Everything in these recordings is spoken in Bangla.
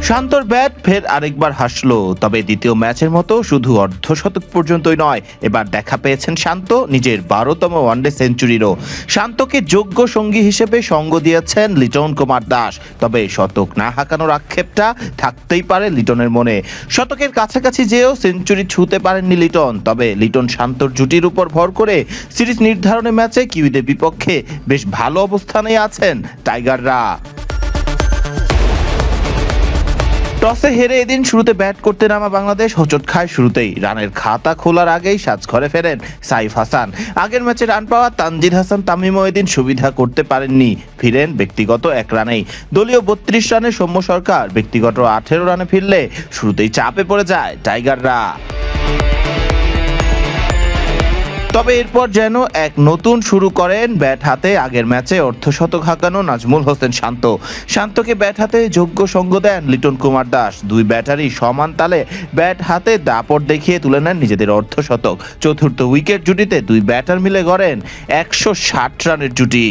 শান্তর ব্যাট ফের আরেকবার হাসলো, তবে দ্বিতীয় ম্যাচের মতো শুধু অর্ধশতক পর্যন্তই নয়, এবার দেখা পেয়েছেন শান্ত নিজের 12তম ওয়ানডে সেঞ্চুরিরও। শান্তকে যোগ্য সঙ্গী হিসেবে সঙ্গ দিয়েছেন লিটন কুমার দাস, তবে শতক না হাঁকানোর আক্ষেপটা থাকতেই পারে লিটনের মনে। শতকের কাছাকাছি যেও সেঞ্চুরি ছুঁতে পারেননি লিটন, তবে লিটন শান্তর জুটির উপর ভর করে সিরিজ নির্ধারণী ম্যাচে কিউইদের বিপক্ষে বেশ ভালো অবস্থানেই আছেন টাইগাররা। টসে হেরে এদিন শুরুতে ব্যাট করতে নামা বাংলাদেশ হোঁচট খায় শুরুতেই। রানের খাতা খোলার আগেই সাজঘরে ফেরেন সাইফ হাসান। আগের ম্যাচে রান পাওয়া তানজিদ হাসান তামিমও এদিন সুবিধা করতে পারেননি, ফিরেন ব্যক্তিগত 1 রানেই। দলীয় 32 রানে সৌম্য সরকার ব্যক্তিগত 18 রানে ফিরলে শুরুতেই চাপে পড়ে যায় টাইগাররা। তবে এরপর যেন এক নতুন শুরু করেন ব্যাট হাতে আগের ম্যাচে অর্ধশতক হাঁকানো নাজমুল হোসেন শান্ত। শান্তকে ব্যাট হাতে যোগ্য সঙ্গ দেন লিটন কুমার দাস। দুই ব্যাটারই সমান তালে ব্যাট হাতে দাপট দেখিয়ে তুলে নেন নিজেদের অর্ধশতক। চতুর্থ উইকেট জুটিতে দুই ব্যাটার মিলে গড়েন 160 রানের জুটি।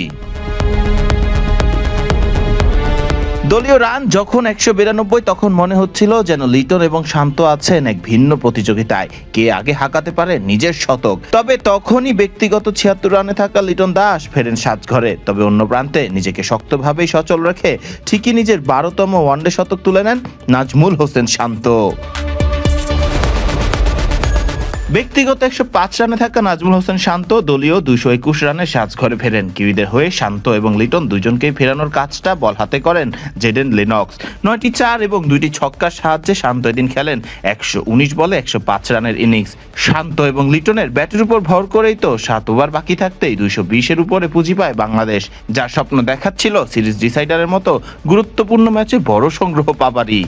দলীয় রান যখন 192, তখন মনে হচ্ছিল যেন লিটন এবং শান্ত আছেন এক ভিন্ন প্রতিযোগিতায়, কে আগে হাঁকাতে পারে নিজের শতক। তবে তখনই ব্যক্তিগত 76 রানে থাকা লিটন দাস ফেরেন সাজঘরে। তবে অন্য প্রান্তে নিজেকে শক্তভাবেই সচল রেখে ঠিকই নিজের 12তম ওয়ানডে শতক তুলে নেন নাজমুল হোসেন শান্ত। ব্যক্তিগত 105 রানে থাকা নাজমুল হোসেন শান্ত দলীয় 221 রানে সাজঘরে ফেরেন। কিউইদের হয়ে শান্ত এবং লিটন দুজনকেই ফেরানোর কাজটা বল হাতে করেন জেডেন লেনক্স। 9টি 4 এবং 2টি ছক্কার সাহায্যে শান্ত এদিন খেলেন 119 বলে 105 রানের ইনিংস। শান্ত এবং লিটনের ব্যাটের উপর ভর করেই তো 7 ওভার বাকি থাকতেই 220-এর উপরে পুঁজি পায় বাংলাদেশ, যার স্বপ্ন দেখাচ্ছিল সিরিজ ডিসাইডারের মতো গুরুত্বপূর্ণ ম্যাচে বড় সংগ্রহ পাবারই।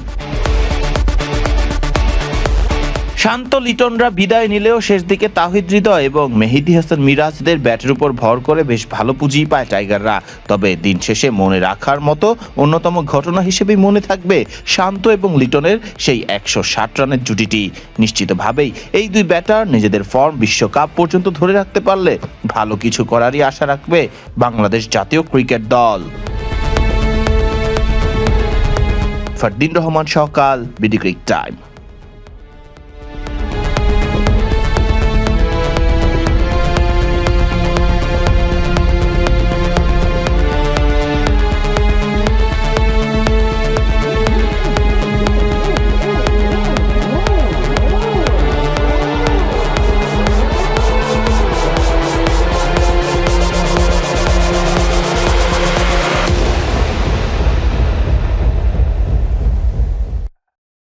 শান্ত লিটনরা বিদায় নিলেও শেষ দিকে তাওহিদ হৃদয় এবং মেহেদী হাসান মিরাজদের ব্যাটের উপর ভর করে বেশ ভালো পুঁজি পায় টাইগাররা। তবে দিন শেষে মনে রাখার মতো অন্যতম ঘটনা হিসেবেই মনে থাকবে শান্ত এবং লিটনের সেই 160 রানের জুটিটি। নিশ্চিতভাবেই এই দুই ব্যাটার নিজেদের ফর্ম বিশ্বকাপ পর্যন্ত ধরে রাখতে পারলে ভালো কিছু করারই আশা রাখবে বাংলাদেশ জাতীয় ক্রিকেট দল। ফারদিন রহমান সকাল, বিডি ক্রিক টাইম।